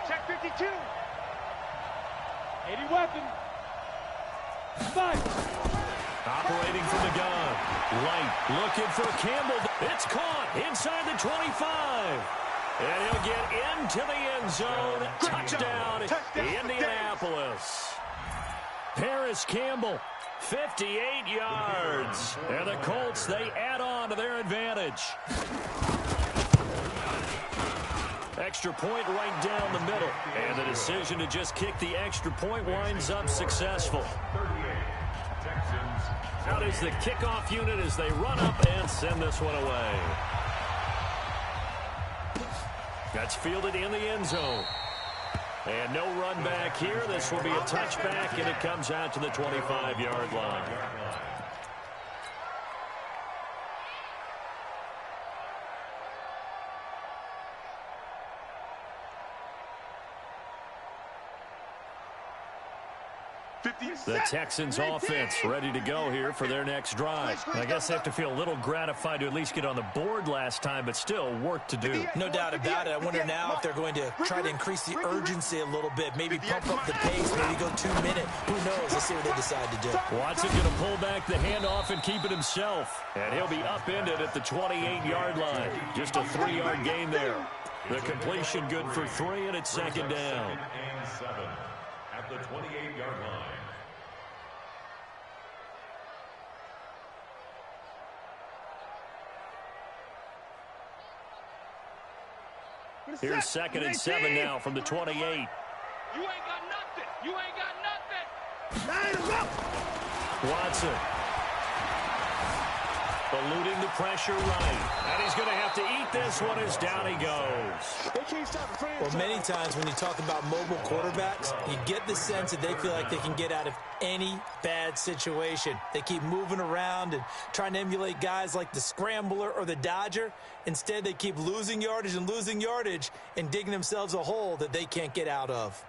Check 52. 80 weapon. 5. Operating from the gun. Light looking for Campbell. It's caught inside the 25. And he'll get into the end zone. Touchdown, Indianapolis. Paris Campbell, 58 yards. And the Colts, they add on to their advantage. Extra point right down the middle. And the decision to just kick the extra point winds up successful. Out is the kickoff unit as they run up and send this one away. That's fielded in the end zone. And no run back here. This will be a touchback, and it comes out to the 25-yard line. The Texans offense ready to go here for their next drive. I guess they have to feel a little gratified to at least get on the board last time, but still work to do. No doubt about it. I wonder now if they're going to try to increase the urgency a little bit, maybe pump up the pace, maybe go 2 minute. Who knows? Let's see what they decide to do. Watson going to pull back the handoff and keep it himself. And he'll be upended at the 28-yard line. Just a 3-yard gain there. The completion good for 3, and it's second down. Second and 7 at the 28-yard line. Here's second and 7 now from the 28. You ain't got nothing. You ain't got nothing. Line him up. Watson. Eluding the pressure right. And he's going to have to eat this one as down he goes. They can't stop the franchise. Well, many times when you talk about mobile quarterbacks, you get the sense that they feel like they can get out of any bad situation. They keep moving around and trying to emulate guys like the Scrambler or the Dodger. Instead, they keep losing yardage and digging themselves a hole that they can't get out of.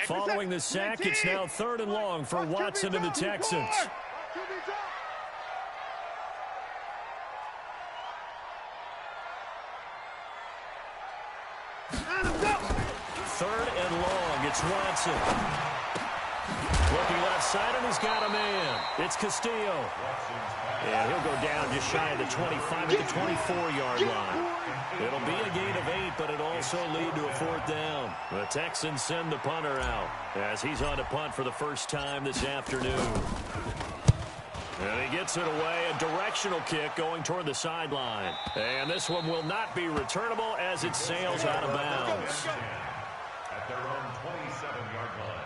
Following the sack, it's now 3rd and long for Watson and the Texans. Third and long, it's Watson. Looking left side, and he's got a man. It's Castillo. And he'll go down just shy of the 25 at the 24-yard line. It'll be a gain of 8, but it'll also lead to a 4th down. The Texans send the punter out as he's on to punt for the first time this afternoon. And he gets it away, a directional kick going toward the sideline. And this one will not be returnable as it sails out of bounds. At their own 27-yard line.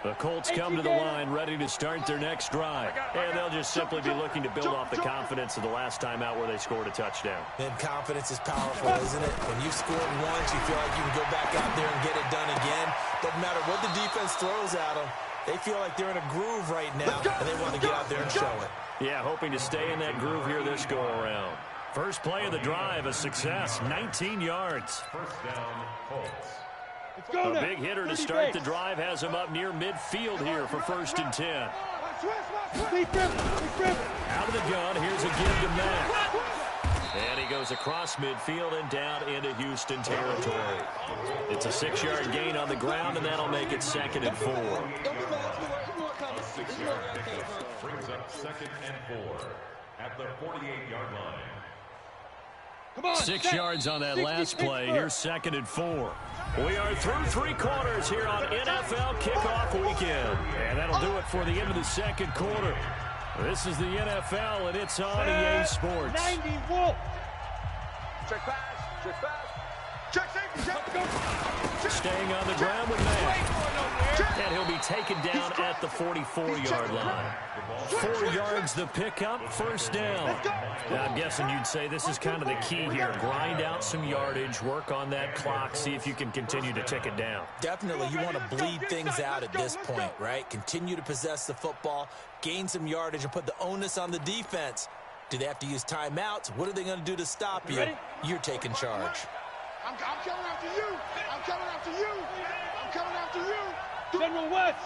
The Colts come to the line ready to start their next drive. And they'll just simply be looking to build off the confidence of the last time out where they scored a touchdown. And confidence is powerful, isn't it? When you've scored once, you feel like you can go back out there and get it done again. Doesn't matter what the defense throws at them. They feel like they're in a groove right now, and they want to get out there and show it. Yeah, hoping to stay in that groove here this go-around. First play of the drive, a success, 19 yards. First down, Colts. A big hitter to start the drive has him up near midfield here for 1st and 10. Out of the gun, here's a give to Mack. And he goes across midfield and down into Houston territory. It's a 6-yard gain on the ground, and that'll make it 2nd and 4. A 6-yard pickup brings up 2nd and 4 at the 48-yard line. 6 yards on that last play. Here's 2nd and 4. We are through 3 quarters here on NFL Kickoff Weekend. And that'll do it for the end of the 2nd quarter. This is the NFL, and it's on EA Sports. 90 Wolf. Check pass. Check pass. Check safety. Check. Staying on the ground with Mack. And he'll be taken down at the 44-yard line. 4 yards the pickup, 1st down. Now, I'm guessing you'd say this is kind of the key here. Grind out some yardage, work on that clock, see if you can continue to tick it down. Definitely, you want to bleed things out at this point, right? Continue to possess the football, gain some yardage, and put the onus on the defense. Do they have to use timeouts? What are they going to do to stop you? You're taking charge. I'm coming after you. I'm coming after you. I'm coming after you. General West.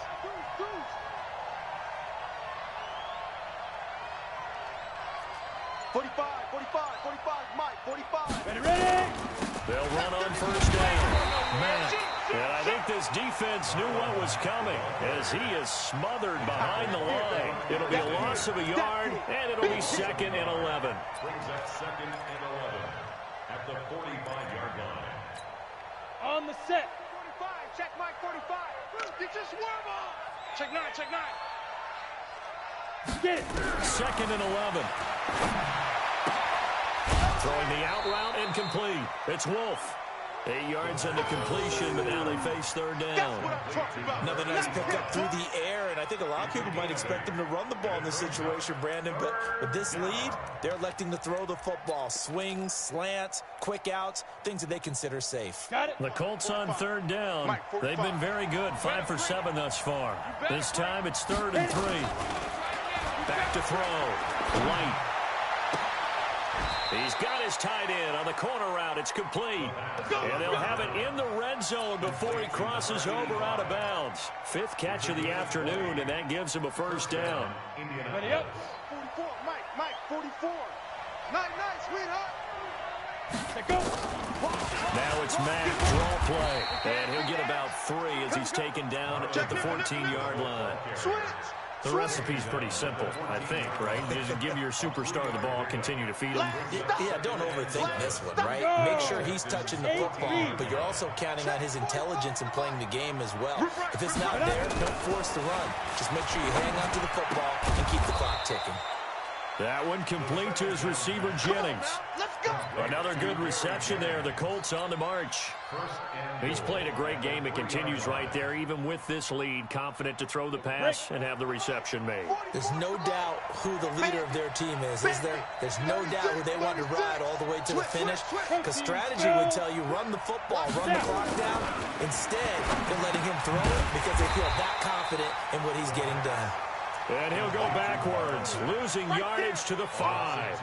45, Mike, 45. Ready? They'll run on 1st down. Mack. And I think this defense knew what was coming as he is smothered behind the line. It'll be a loss of a yard, and it'll be 2nd and 11. Brings up 2nd and 11 at the 45-yard line. On the set. 45. Check Mike 45. Get your swerve on. Check 9. Check 9. Get it. 2nd and 11. Throwing the out route incomplete. It's Wolf. 8 yards on the completion, but now they face 3rd down. Another nice pickup through the air, and I think a lot of people might expect them to run the ball in this situation, Brandon, but with this lead, they're electing to throw the football. Swings, slants, quick outs, things that they consider safe. Got it. The Colts on 3rd down. They've been very good, 5 for 7 thus far. This time it's 3rd and 3. Back to throw. White. He's got his tight end on the corner route. It's complete. And they'll have it in the red zone before he crosses over out of bounds. 5th catch of the afternoon, and that gives him a 1st down. Ready up. 44. Mike, 44. Nice, sweetheart. Now it's Matt, draw play. And he'll get about 3 as he's taken down at the 14-yard line. The recipe's pretty simple, I think, right? Just give your superstar the ball, continue to feed him. Yeah, don't overthink this one, right? Make sure he's touching the football, but you're also counting on his intelligence in playing the game as well. If it's not there, don't force the run. Just make sure you hang on to the football and keep the clock ticking. That one complete to his receiver, Jennings. Another good reception there. The Colts on the march. He's played a great game. It continues right there, even with this lead. Confident to throw the pass and have the reception made. There's no doubt who the leader of their team is there? There's no doubt who they want to ride all the way to the finish. Because strategy would tell you run the football, run the clock down. Instead, they're letting him throw it because they feel that confident in what he's getting done. And he'll go backwards, losing yardage to the 5.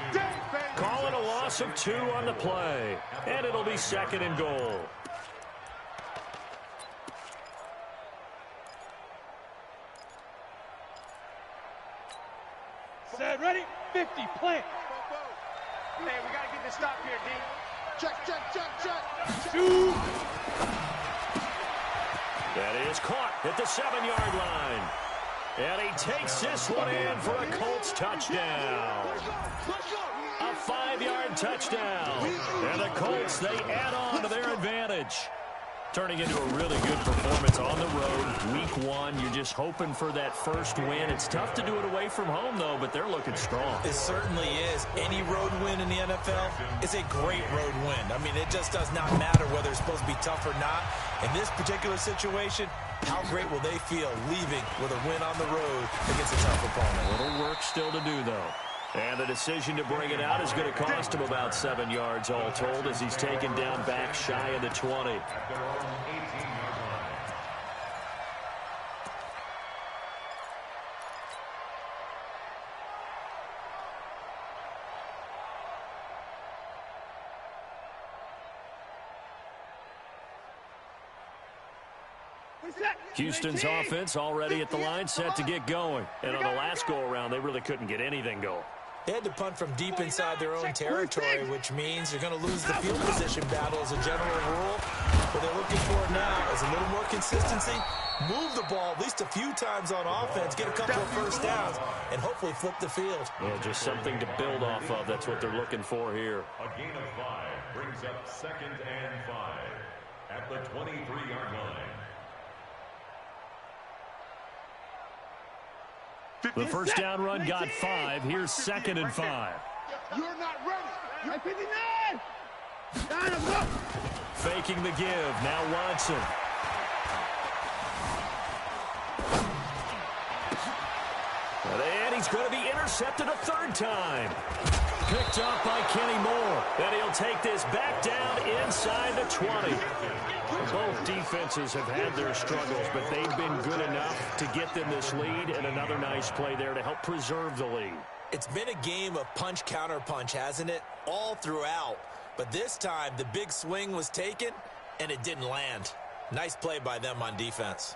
Call it a loss of 2 on the play. And it'll be 2nd and goal. Set, ready, 50, plant. Hey, we got to get this stop here, D. Check. 2. That is caught at the 7-yard line. And he takes this one in for a Colts touchdown. A 5-yard touchdown. And the Colts, they add on to their advantage. Turning into a really good performance on the road. Week 1, you're just hoping for that first win. It's tough to do it away from home, though, but they're looking strong. It certainly is. Any road win in the NFL is a great road win. I mean, it just does not matter whether it's supposed to be tough or not. In this particular situation, how great will they feel leaving with a win on the road against a tough opponent? A little work still to do, though. And the decision to bring it out is going to cost him about 7 yards all told as he's taken down back shy of the 20. Houston's offense already at the line, set to get going. And on the last go-around, they really couldn't get anything going. They had to punt from deep inside their own territory, which means they're going to lose the field position battle as a general rule. What they're looking for now is a little more consistency, move the ball at least a few times on offense, get a couple of first downs, and hopefully flip the field. Yeah, just something to build off of. That's what they're looking for here. A gain of 5 brings up 2nd and 5 at the 23-yard line. The first down run got 5. Here's 2nd and 5. You're not ready. You're 59. Faking the give. Now Watson. And he's going to be intercepted a 3rd time. Picked up by Kenny Moore. And he'll take this back down inside the 20. Both defenses have had their struggles, but they've been good enough to get them this lead, and another nice play there to help preserve the lead. It's been a game of punch-counter-punch, hasn't it? All throughout. But this time, the big swing was taken, and it didn't land. Nice play by them on defense.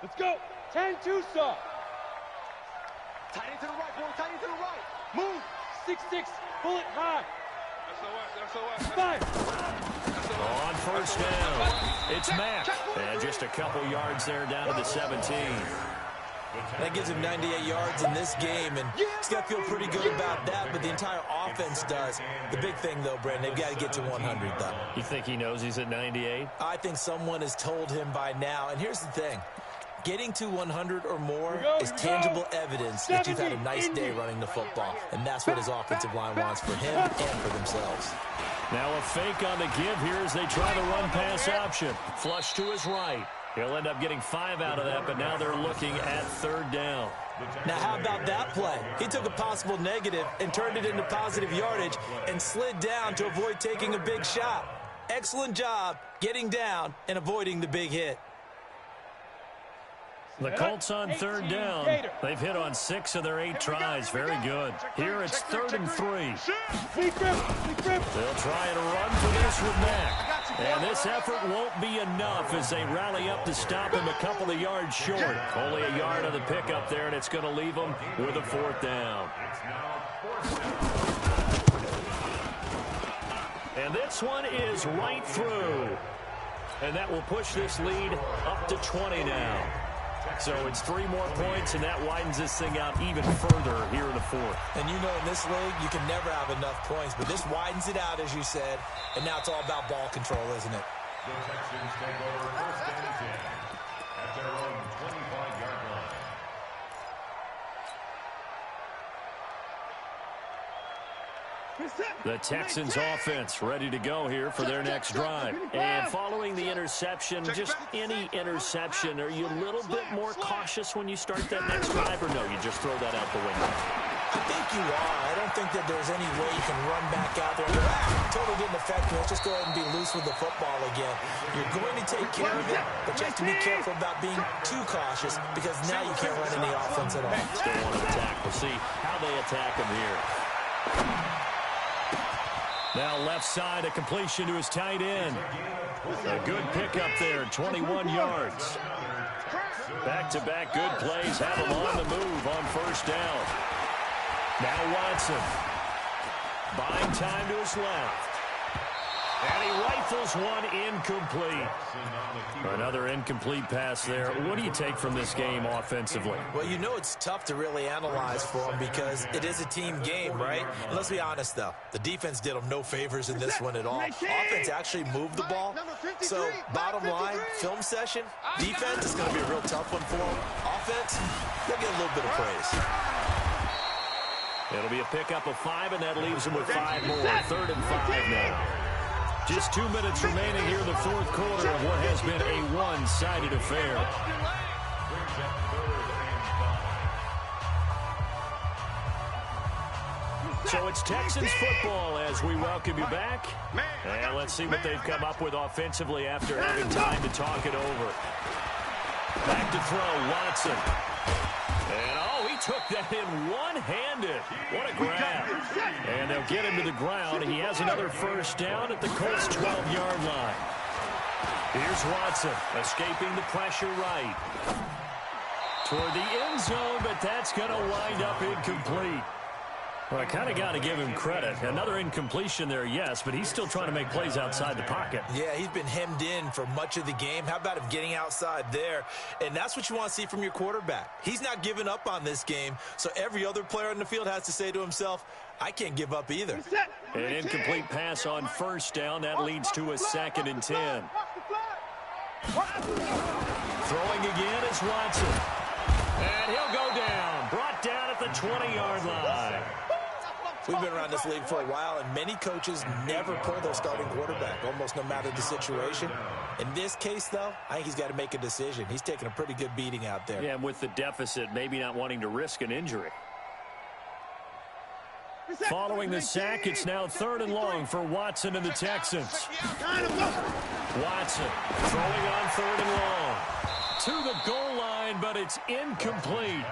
Let's go. 10-2 saw. Tight end to the right, boy. Tight end to the right. Move. 6-6. Bullet high. That's 5. On first down, it's Mack. And just a couple yards there down to the 17. That gives him 98 yards in this game, and he's got to feel pretty good about that, but the entire offense does. The big thing, though, Brandon, they've got to get to 100, though. You think he knows he's at 98? I think someone has told him by now, and here's the thing. Getting to 100 or more is tangible evidence that you've had a nice day running the football, and that's what his offensive line wants for him and for themselves. Now a fake on the give here as they try the run-pass option. Flush to his right. He'll end up getting 5 out of that, but now they're looking at 3rd down. Now, how about that play? He took a possible negative and turned it into positive yardage and slid down to avoid taking a big shot. Excellent job getting down and avoiding the big hit. The Colts on third down. They've hit on 6 of their 8 tries. Very good. Here it's 3rd and 3. They'll try and run for this with Mack. And this effort won't be enough as they rally up to stop him a couple of yards short. Only a yard on the pickup there, and it's going to leave them with a 4th down. And this one is right through. And that will push this lead up to 20 now. So it's 3 more points, and that widens this thing out even further here in the 4th. And you know in this league, you can never have enough points, but this widens it out, as you said, and now it's all about ball control, isn't it? The Texans take over 1st and 10 at their own 25-yard line. The Texans offense ready to go here for their next drive. And following the interception, just any interception, are you a little bit more cautious when you start that next drive, or no, you just throw that out the window? I think you are. I don't think that there's any way you can run back out there and go, totally didn't affect me. Let's just go ahead and be loose with the football again. You're going to take care of it, but you have to be careful about being too cautious because now you can't run any offense at all. Still want to attack. We'll see how they attack him here. Now left side, a completion to his tight end. A good pickup there, 21 yards. Back-to-back good plays have him on the move on 1st down. Now Watson. Buying time to his left. And he rifles one incomplete. Another incomplete pass there. What do you take from this game offensively? Well, you know it's tough to really analyze for them because it is a team game, right? And let's be honest, though. The defense did them no favors in this one at all. Offense actually moved the ball. So, bottom line, film session, defense is going to be a real tough one for them. Offense, they'll get a little bit of praise. It'll be a pickup of 5, and that leaves them with 5 more. 3rd and 5 now. Just 2 minutes remaining here in the 4th quarter of what has been a one-sided affair. So it's Texans football as we welcome you back. And let's see what they've come up with offensively after having time to talk it over. Back to throw, Watson. And he took that in one-handed. What a grab. And they'll get him to the ground. He has another 1st down at the Colts' 12-yard line. Here's Watson escaping the pressure right. Toward the end zone, but that's going to wind up incomplete. Well, I kind of got to give him credit. Another incompletion there, yes, but he's still trying to make plays outside the pocket. Yeah, he's been hemmed in for much of the game. How about him getting outside there? And that's what you want to see from your quarterback. He's not giving up on this game, so every other player on the field has to say to himself, I can't give up either. An incomplete pass on 1st down. That leads to a 2nd and 10. Throwing again is Watson. And he'll go down. Brought down at the 20-yard line. We've been around this league for a while, and many coaches never pull their starting quarterback, almost no matter the situation. In this case, though, I think he's got to make a decision. He's taking a pretty good beating out there. Yeah, and with the deficit, maybe not wanting to risk an injury. Following the sack, it's now 3rd and long for Watson and the Texans. Watson throwing on 3rd and long. To the goal line, but it's incomplete.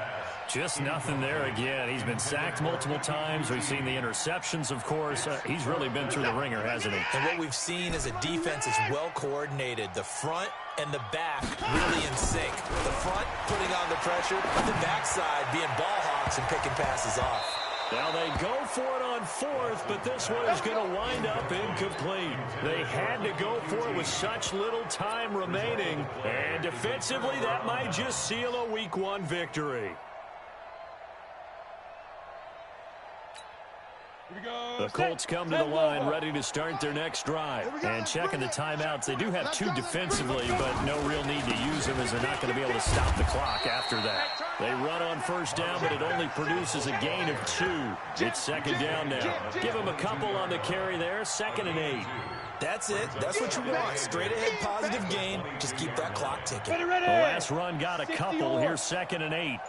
Just nothing there again. He's been sacked multiple times. We've seen the interceptions, of course. He's really been through the ringer, hasn't he? And what we've seen is a defense that's well coordinated. The front and the back really in sync. The front putting on the pressure, the backside being ball hawks and picking passes off. Now they go for it on 4th, but this one is going to wind up incomplete. They had to go for it with such little time remaining. And defensively, that might just seal a Week 1 victory. The Colts come to the line ready to start their next drive. And checking the timeouts, they do have 2 defensively, but no real need to use them as they're not going to be able to stop the clock after that. They run on 1st down, but it only produces a gain of 2. It's 2nd down now. Give them a couple on the carry there, 2nd and 8. That's it. That's what you want. Straight ahead positive gain. Just keep that clock ticking. The last run got a couple. Here's 2nd and 8.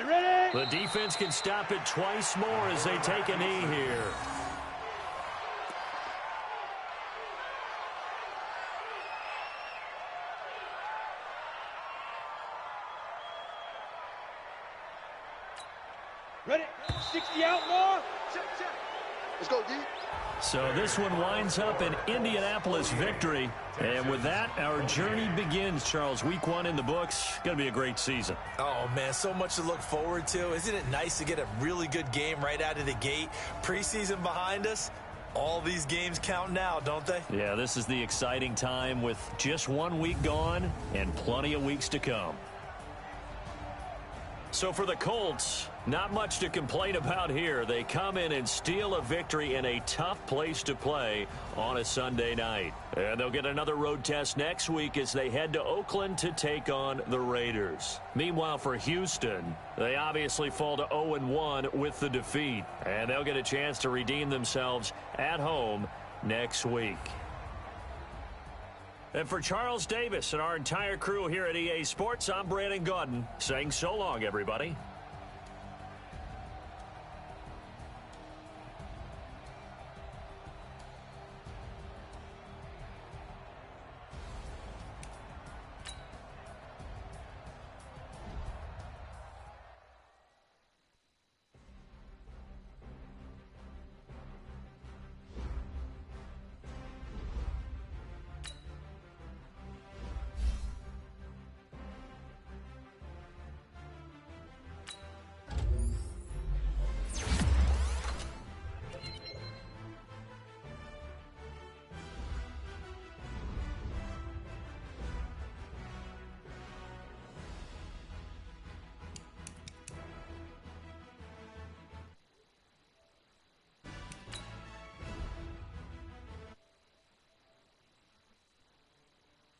Ready. The defense can stop it twice more as they take a knee here. Ready? 60 outlaw. Check, check. Let's go, D. So this one winds up an Indianapolis victory. And with that, our journey begins, Charles. Week 1 in the books. Going to be a great season. Oh, man, so much to look forward to. Isn't it nice to get a really good game right out of the gate? Preseason behind us. All these games count now, don't they? Yeah, this is the exciting time with just 1 week gone and plenty of weeks to come. So for the Colts, not much to complain about here. They come in and steal a victory in a tough place to play on a Sunday night. And they'll get another road test next week as they head to Oakland to take on the Raiders. Meanwhile, for Houston, they obviously fall to 0-1 with the defeat. And they'll get a chance to redeem themselves at home next week. And for Charles Davis and our entire crew here at EA Sports, I'm Brandon Gaudin saying so long, everybody.